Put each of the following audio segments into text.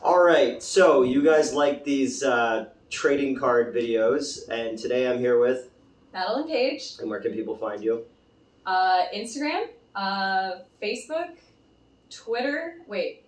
Alright, so you guys like these trading card videos, and today I'm here with... Madilynn, Paige. And where can people find you? Instagram, Facebook, Twitter,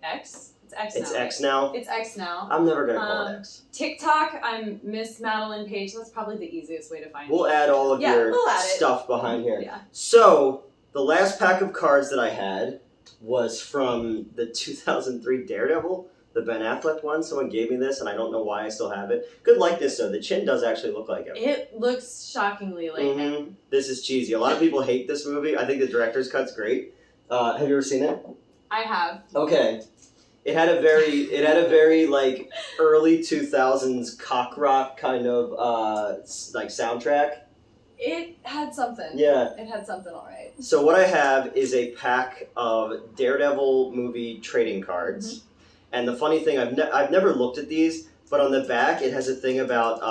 X? It's X now. It's X now? It's X now. I'm never going to call it X. TikTok, I'm Miss Madilynn Paige. That's probably the easiest way to find me. We'll add all of your stuff behind here. Yeah. So, the last pack of cards that I had was from the 2003 Daredevil. The Ben Affleck one. Someone gave me this, and I don't know why I still have it. Good likeness, though. The chin does actually look like him. It looks shockingly like him. This is cheesy. A lot of people hate this movie. I think the director's cut's great. Have you ever seen it? I have. Okay. It had a very like early 2000s cock rock kind of like soundtrack. It had something. Yeah. It had something, all right. So what I have is a pack of Daredevil movie trading cards. Mm-hmm. And the funny thing, I've never looked at these, but on the back it has a thing about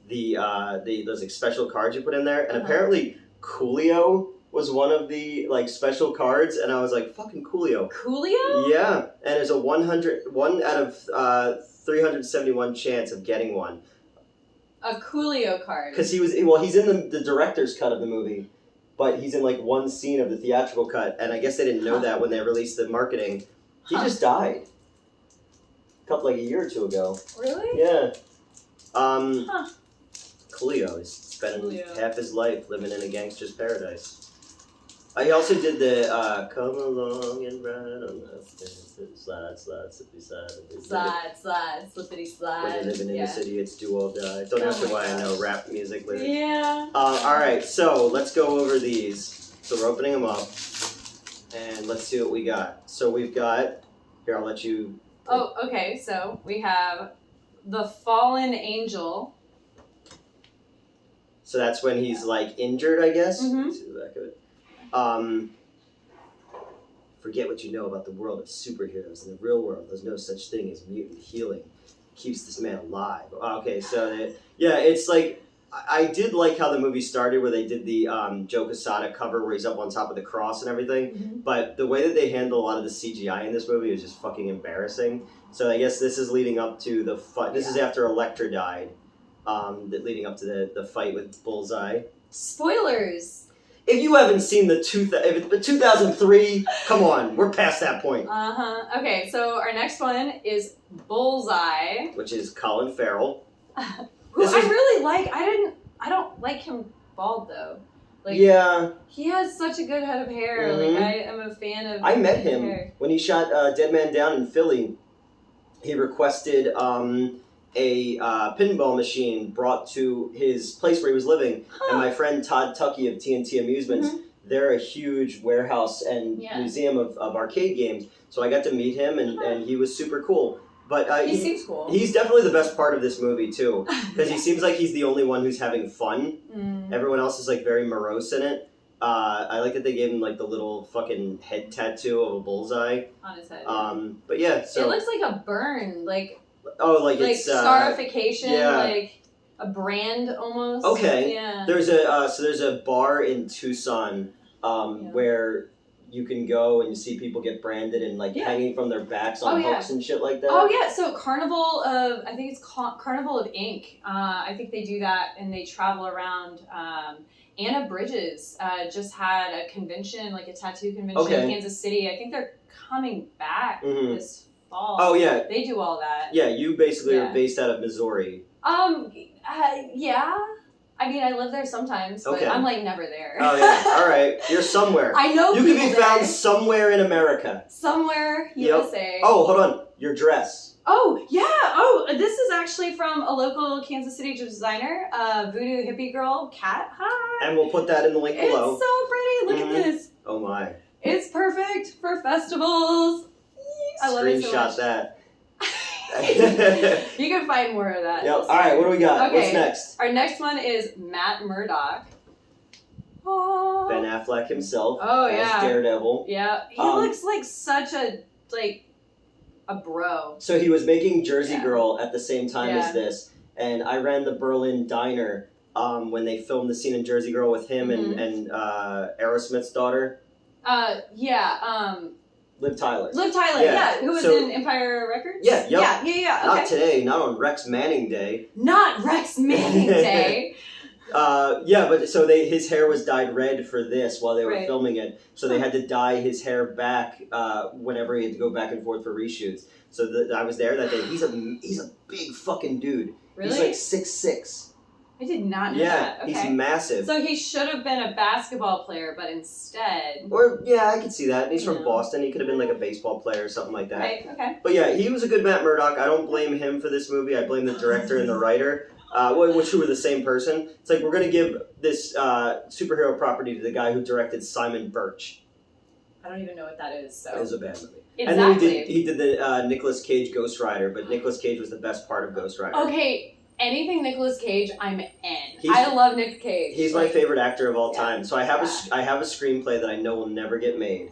those like special cards you put in there, and apparently Coolio was one of the like special cards, and I was like, fucking Coolio. Coolio? Yeah, and there's a 1 out of 371 chance of getting one. A Coolio card. Because he's in the director's cut of the movie, but he's in like one scene of the theatrical cut, and I guess they didn't know that when they released the marketing. He just died. A year or two ago. Really? Yeah. Coolio is spending half his life living in a gangster's paradise. He also did the come along and ride on the slide, slippity slide. Slide, slippity slide. When you're living in the city, it's do or die. Don't ask me why I know rap music lyrics. Yeah. Alright, so let's go over these. So we're opening them up. And let's see what we got. So we've got... Here, I'll let you... Oh, okay. So we have the Fallen Angel. So that's when he's, like, injured, I guess? Mm-hmm. Let's see the back of it. Forget what you know about the world of superheroes. In the real world, there's no such thing as mutant healing. Keeps this man alive. Okay, so... it's like... I did like how the movie started, where they did the Joe Quesada cover where he's up on top of the cross and everything. Mm-hmm. But the way that they handle a lot of the CGI in this movie is just fucking embarrassing. So I guess this is leading up to the fight. This is after Elektra died, leading up to the fight with Bullseye. Spoilers! If you haven't seen the 2003, come on, we're past that point. Uh-huh. Okay, so our next one is Bullseye. Which is Colin Farrell. Who I really like. I don't like him bald though. Like, yeah. He has such a good head of hair. Mm-hmm. Like I am a fan of. I met him when he shot Dead Man Down in Philly. He requested a pinball machine brought to his place where he was living, and my friend Todd Tuckey of TNT Amusements. Mm-hmm. They're a huge warehouse and museum of arcade games. So I got to meet him, and he was super cool. But he seems cool. He's definitely the best part of this movie, too. Because he seems like he's the only one who's having fun. Mm. Everyone else is, like, very morose in it. I like that they gave him, like, the little fucking head tattoo of a bullseye. On his head. But yeah, so... It looks like a burn, like... Oh, like it's... scarification, like a brand, almost. Okay. Yeah. There's a bar in Tucson where... You can go and you see people get branded and like hanging from their backs on hooks and shit like that. Oh yeah, so Carnival of Carnival of Ink. I think they do that and they travel around. Anna Bridges just had a convention, like a tattoo convention in Kansas City. I think they're coming back this fall. Oh yeah, they do all that. Yeah, you basically are based out of Missouri. Yeah. I mean, I live there sometimes, but I'm like never there. Oh yeah, all right. You're somewhere. I know you people can be found somewhere in America. Somewhere USA. Oh, hold on. Your dress. Oh yeah. Oh, this is actually from a local Kansas City designer, Voodoo Hippie Girl Cat. Hi. And we'll put that in the link below. It's so pretty. Look at this. Oh my. It's perfect for festivals. I love it so much. Screenshot that. You can find more of that. Yep. All right, what do we got? Okay. What's next? Our next one is Matt Murdock. Oh. Ben Affleck himself. Oh yeah. As Daredevil. Yeah, he looks like such a bro. So he was making Jersey Girl at the same time as this, and I ran the Berlin Diner when they filmed the scene in Jersey Girl with him and Aerosmith's daughter. Liv Tyler. Liv Tyler, yeah. Who was in Empire Records? Yeah, yep. Yeah. Okay. Not today, not on Rex Manning Day. Not Rex Manning Day. But so his hair was dyed red for this while they were Right. filming it. So they had to dye his hair back whenever he had to go back and forth for reshoots. So I was there that day. He's a big fucking dude. Really? He's like 6'6". I did not know Yeah, that. Okay. he's massive. So he should have been a basketball player, but instead... Or, yeah, I could see that. He's from Boston. He could have been like a baseball player or something like that. Right, okay. But yeah, he was a good Matt Murdock. I don't blame him for this movie. I blame the director and the writer, which were the same person. It's like, we're going to give this superhero property to the guy who directed Simon Birch. I don't even know what that is, so... It was a bad movie. Exactly. And then he did the Nicolas Cage Ghost Rider, but Nicolas Cage was the best part of Ghost Rider. Okay. Anything Nicolas Cage, I'm in. I love Nick Cage. He's my favorite actor of all time. So I have a screenplay that I know will never get made,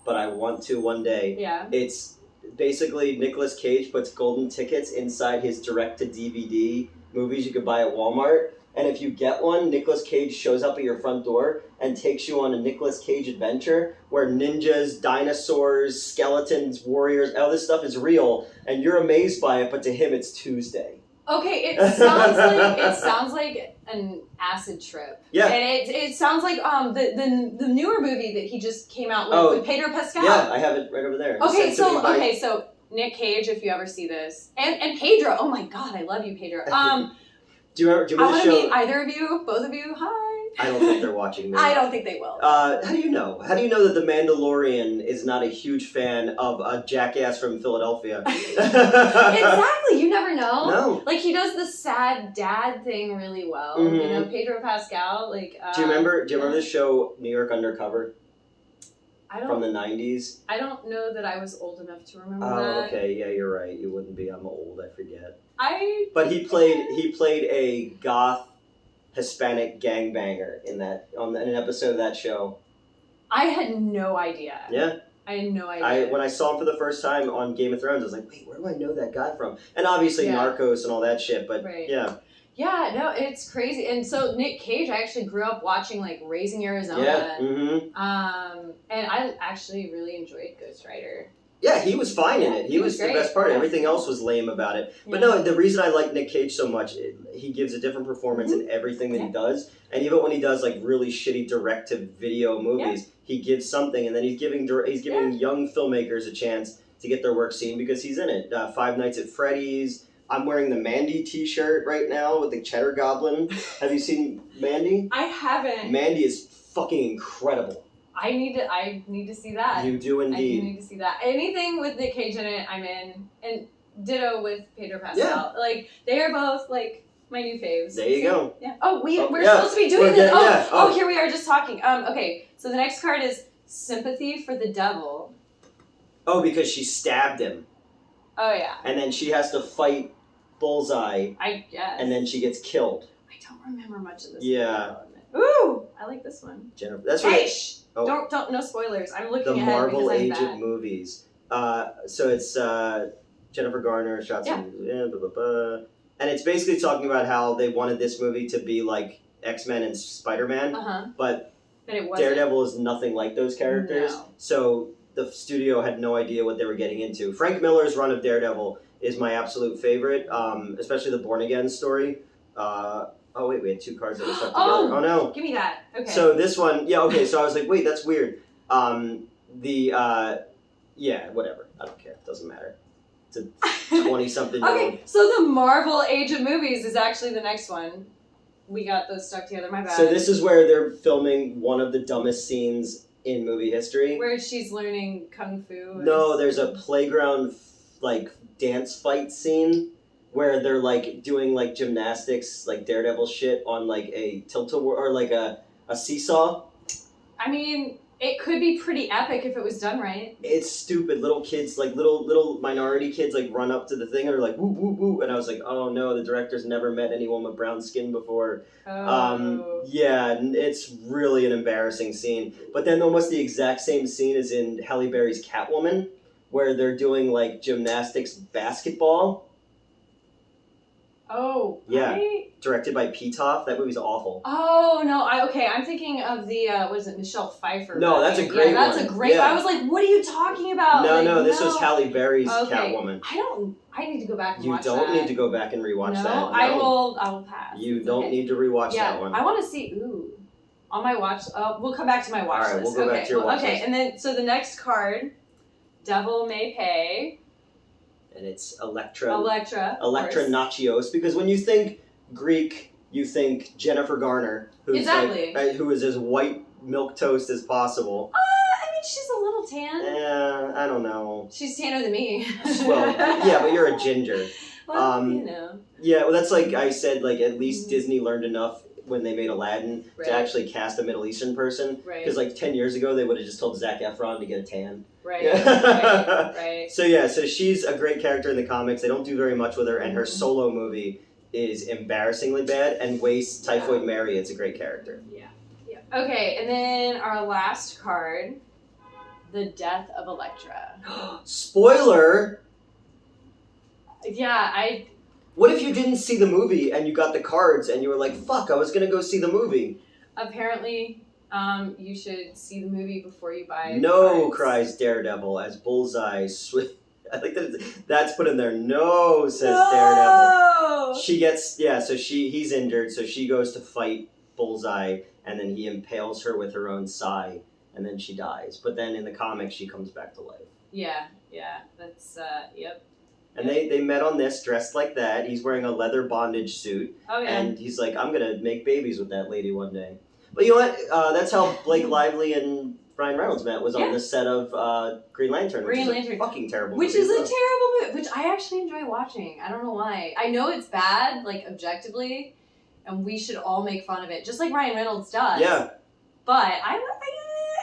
but I want to one day. Yeah. It's basically Nicolas Cage puts golden tickets inside his direct-to-DVD movies you could buy at Walmart, and if you get one, Nicolas Cage shows up at your front door and takes you on a Nicolas Cage adventure where ninjas, dinosaurs, skeletons, warriors, all this stuff is real, and you're amazed by it, but to him it's Tuesday. Okay, it sounds like an acid trip. Yeah. And it sounds like the newer movie that he just came out with Pedro Pascal. Yeah, I have it right over there. So Nick Cage, if you ever see this, and Pedro. Oh my God, I love you, Pedro. Do you remember I the show? meet either of you, both of you. Hi. I don't think they're watching this. I don't think they will. How do you know? How do you know that The Mandalorian is not a huge fan of a jackass from Philadelphia? Exactly. You never know. No. Like, he does the sad dad thing really well. Mm-hmm. You know, Pedro Pascal. Like. Do you remember the show New York Undercover? I don't. From the 90s? I don't know that I was old enough to remember that. Oh, okay. Yeah, you're right. You wouldn't be. I'm old. I forget. But he played a goth Hispanic gangbanger in an episode of that show. I had no idea. Yeah. I had no idea. When I saw him for the first time on Game of Thrones, I was like, wait, where do I know that guy from? And obviously Narcos and all that shit, but yeah. Yeah, no, it's crazy. And so Nick Cage, I actually grew up watching like Raising Arizona. Yeah. And I actually really enjoyed Ghost Rider. Yeah, he was fine in it. He was the best part. Yeah. Everything else was lame about it. But no, the reason I like Nick Cage so much, he gives a different performance in everything that he does. And even when he does like really shitty direct-to-video movies, he gives something, and then he's giving young filmmakers a chance to get their work seen because he's in it. Five Nights at Freddy's. I'm wearing the Mandy t-shirt right now with the Cheddar Goblin. Have you seen Mandy? I haven't. Mandy is fucking incredible. I need to see that. You do indeed. I do need to see that. Anything with Nick Cage in it, I'm in. And ditto with Pedro Pascal. Yeah. Like, they are both, like, my new faves. There you go. Yeah. Oh, we're supposed to be doing this. Here we are just talking. Okay, so the next card is Sympathy for the Devil. Oh, because she stabbed him. Oh, yeah. And then she has to fight Bullseye. I guess. And then she gets killed. I don't remember much of this. Yeah. Ooh, I like this one. Jennifer. That's right. Hey, Don't no spoilers. I'm looking the ahead Marvel because I'm Age bad. of movies. So it's Jennifer Garner, shots and and it's basically talking about how they wanted this movie to be like X-Men and Spider-Man, but it wasn't. Daredevil is nothing like those characters. No. So the studio had no idea what they were getting into. Frank Miller's run of Daredevil is my absolute favorite, especially the Born Again story. Oh wait, we had two cards that were stuck together. Oh no! Give me that. Okay. So this one, so I was like, wait, that's weird. Whatever. I don't care. It doesn't matter. It's a 20-something year old. Okay, so the Marvel Age of Movies is actually the next one. We got those stuck together. My bad. So this is where they're filming one of the dumbest scenes in movie history. Where she's learning kung fu. No, there's a playground like dance fight scene where they're like doing like gymnastics, like Daredevil shit on like a tilt-a-whirl or like a seesaw. I mean, it could be pretty epic if it was done right. It's stupid. Little kids, like little minority kids, like run up to the thing and are like woo woo woo, and I was like, oh no, the director's never met anyone with brown skin before. It's really an embarrassing scene. But then almost the exact same scene is in Halle Berry's Catwoman, where they're doing like gymnastics basketball. Oh, Yeah. right? Directed by Pitoff. That movie's awful. Oh no! I'm thinking of the what is it, Michelle Pfeiffer? No, that's a movie. great That's one. a great. Yeah. I was like, what are you talking about? No, Like, no, this was Halle Berry's Catwoman. I need to go back and You watch don't that. need to go back and rewatch that. No, I will pass. You It's don't okay. need to rewatch that one. I want to see. Ooh, on my watch. We'll come back to my watch list. All right, list. we'll go back to your watch list. Okay, and then so the next card, Devil May Pay. And it's Electra Nachios, because when you think Greek, you think Jennifer Garner, who's who is as white milquetoast as possible. I mean, she's a little tan. Yeah, I don't know. She's tanner than me. Well, yeah, but you're a ginger. Well, you know. Yeah, well, that's like I said. Like at least Disney learned enough when they made Aladdin to actually cast a Middle Eastern person. Right. Because like 10 years ago, they would have just told Zac Efron to get a tan. Right. Yeah. Right. So she's a great character in the comics. They don't do very much with her, and her solo movie is embarrassingly bad and wastes Typhoid Mary. It's a great character. Yeah. Okay, and then our last card, the death of Elektra. Spoiler! Yeah, What if you didn't see the movie and you got the cards and you were like, fuck, I was gonna go see the movie? Apparently, you should see the movie before you buy No, cries Daredevil as Bullseye. I think that's put in there. No, says Daredevil. She gets, so he's injured, so she goes to fight Bullseye, and then he impales her with her own sai, and then she dies. But then in the comics, she comes back to life. Yeah, that's, yep. And they met on this, dressed like that. He's wearing a leather bondage suit. Oh, yeah. And he's like, I'm going to make babies with that lady one day. But you know what? That's how Blake Lively and Ryan Reynolds met, was on the set of Green Lantern, which is a fucking terrible movie. Which is a terrible movie, which I actually enjoy watching. I don't know why. I know it's bad, like, objectively, and we should all make fun of it, just like Ryan Reynolds does. Yeah. But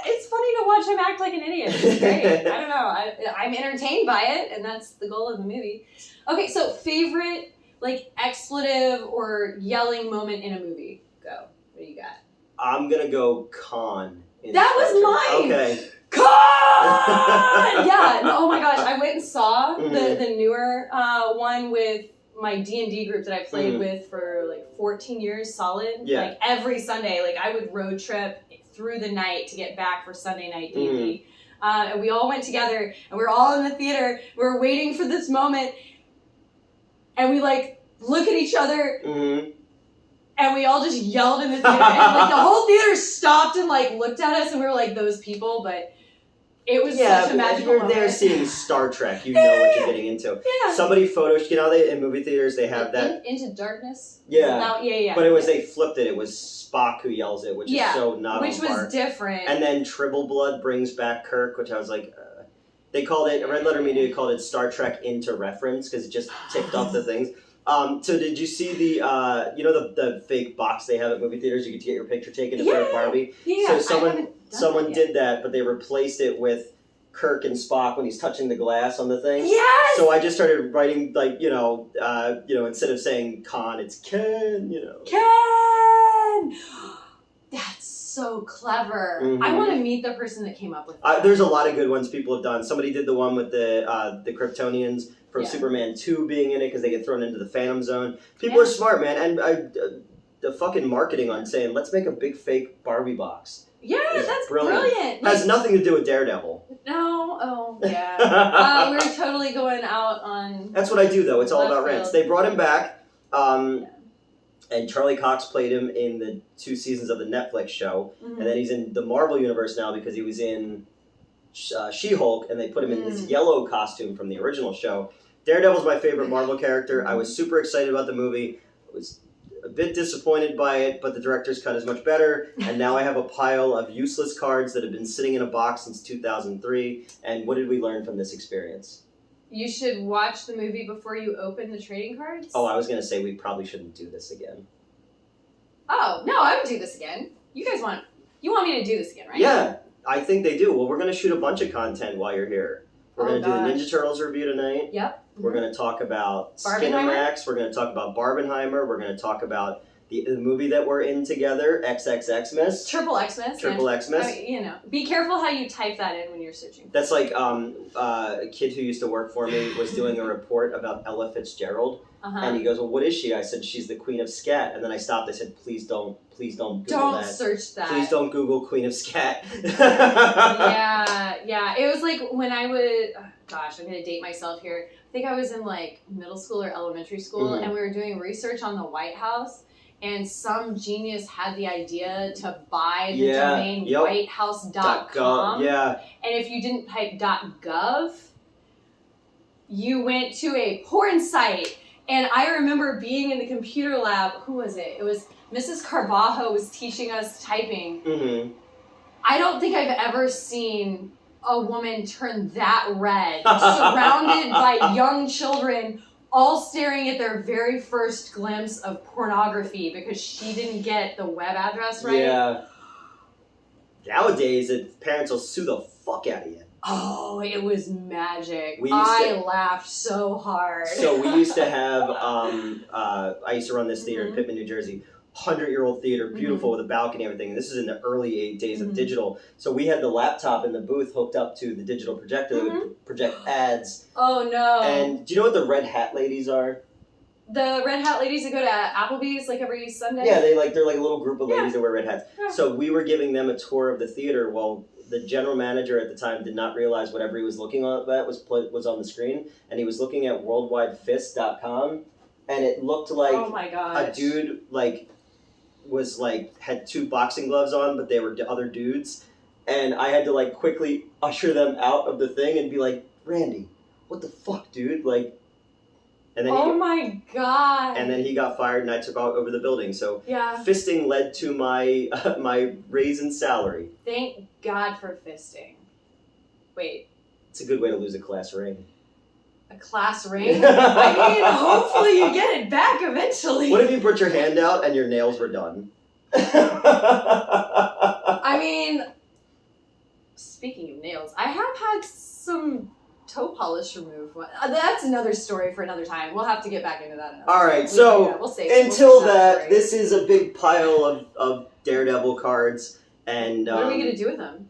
it's funny to watch him act like an idiot. It's great. I don't know. I'm entertained by it, and that's the goal of the movie. Okay, so favorite, like, expletive or yelling moment in a movie? Go. What do you got? I'm going to go Khan. That was mine! Okay. Khan! Yeah. No, oh my gosh. I went and saw the newer one with my D&D group that I played with for like 14 years solid. Yeah. Like every Sunday. Like I would road trip through the night to get back for Sunday night D&D. And we all went together and we were all in the theater. We were waiting for this moment. And we like look at each other. And we all just yelled in the theater. And like the whole theater stopped and like looked at us and we were like those people. But it was such a magical you're moment. there seeing Star Trek, you know what you're getting into. Yeah. Somebody photoshopped, you know, in movie theaters they have that. Into Darkness? Yeah. Yeah. But they flipped it. It was Spock who yells it, which is so not on par. Which was different. And then Tribble Blood brings back Kirk, which I was like, they called it, Red Letter Media called it Star Trek Into Reference because it just ticked off the things. So did you see the, you know, the fake box they have at movie theaters? You get to get your picture taken to play Barbie. Yeah. So someone did that, but they replaced it with Kirk and Spock when he's touching the glass on the thing. Yes. So I just started writing like instead of saying Khan, it's Ken. Ken. That's so clever. I want to meet the person that came up with that. There's a lot of good ones people have done. Somebody did the one with the Kryptonians from Superman 2 being in it because they get thrown into the Phantom Zone. People are smart, man, and the fucking marketing on saying let's make a big fake Barbie box. Yeah, that's brilliant. Has nothing to do with Daredevil. No, yeah. We're totally going out on... That's what I do, though. It's all about rants. They brought him back, Yeah. and Charlie Cox played him in the 2 seasons of the Netflix show, and then he's in the Marvel Universe now because he was in She-Hulk, and they put him in this yellow costume from the original show. Daredevil's my favorite Marvel character. I was super excited about the movie. I was a bit disappointed by it, but the director's cut is much better, and now I have a pile of useless cards that have been sitting in a box since 2003, and what did we learn from this experience? You should watch the movie before you open the trading cards? Oh, I was going to say we probably shouldn't do this again. Oh, no, I would do this again. You want me to do this again, right? Yeah, I think they do. Well, we're going to shoot a bunch of content while you're here. We're going to do the Ninja Turtles review tonight. Yep. We're going to talk about Skinamax. We're going to talk about Barbenheimer. We're going to talk about the movie that we're in together, XXXmas. Triple Xmas. Triple Xmas. I mean, be careful how you type that in when you're searching. That's like a kid who used to work for me was doing a report about Ella Fitzgerald, and he goes, "Well, what is she?" I said, "She's the Queen of Scat." And then I stopped. I said, "Please don't Google don't that. search that. Please don't Google Queen of Scat." yeah. It was like when I would. Oh, gosh, I'm gonna date myself here. I think I was in like middle school or elementary school, and we were doing research on the White House. And some genius had the idea to buy the domain whitehouse.com. Yeah. And if you didn't type .gov, you went to a porn site. And I remember being in the computer lab. Who was it? It was Mrs. Carbajo was teaching us typing. Mm-hmm. I don't think I've ever seen a woman turn that red, surrounded by young children, all staring at their very first glimpse of pornography because she didn't get the web address right. Yeah. Nowadays, parents will sue the fuck out of you. Oh, it was magic. I laughed so hard. So we used to have, I used to run this theater in Pittman, New Jersey. 100-year-old theater, beautiful with a balcony and everything. And this is in the early days of digital. So we had the laptop in the booth hooked up to the digital projector that would project ads. Oh no! And do you know what the Red Hat ladies are? The Red Hat ladies that go to Applebee's like every Sunday. Yeah, they're like a little group of ladies that wear red hats. Yeah. So we were giving them a tour of the theater. Well, the general manager at the time did not realize whatever he was looking at was on the screen, and he was looking at worldwidefist.com, and it looked like a dude had two boxing gloves on, but they were other dudes, and I had to quickly usher them out of the thing and be like, "Randy, what the fuck, dude?" And then my god! And then he got fired, and I took over the building. So fisting led to my my raise in salary. Thank God for fisting. Wait, it's a good way to lose a class ring. A class ring? I mean, hopefully you get it back eventually. What if you put your hand out and your nails were done? I mean, speaking of nails, I have had some toe polish removed. That's another story for another time. We'll have to get back into that. All right, so we'll save until that, this is a big pile of Daredevil cards. And what are we going to do with them?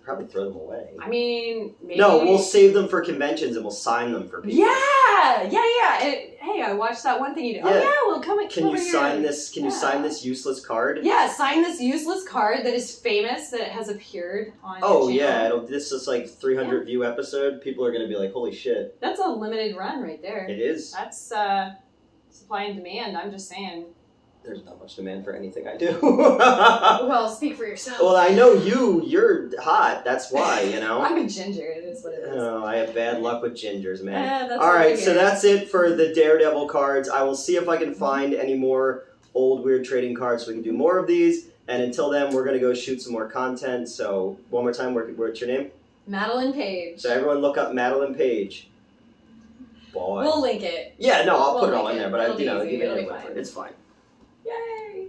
Probably throw them away. I mean, maybe... No, we'll save them for conventions and we'll sign them for people. Yeah. Hey, I watched that one thing you did. Yeah. Oh, yeah, well, come Can you sign this? Can you sign this useless card? Yeah, sign this useless card that is famous, that has appeared on your channel. Yeah, this is 300 view episode. People are going to be like, holy shit. That's a limited run right there. It is. That's supply and demand, I'm just saying. There's not much demand for anything I do. Well, speak for yourself. Well, I know you're hot. That's why, I'm a ginger. It is what it is. Oh, I have bad luck with gingers, man. That's all right, so that's it for the Daredevil cards. I will see if I can find any more old weird trading cards so we can do more of these. And until then, we're going to go shoot some more content. So one more time, what's your name? Madilynn Paige. So everyone look up Madilynn Paige. Boy. We'll link it. Yeah, no, I'll put it all in there, but It'll be fine. it's fine. Yay!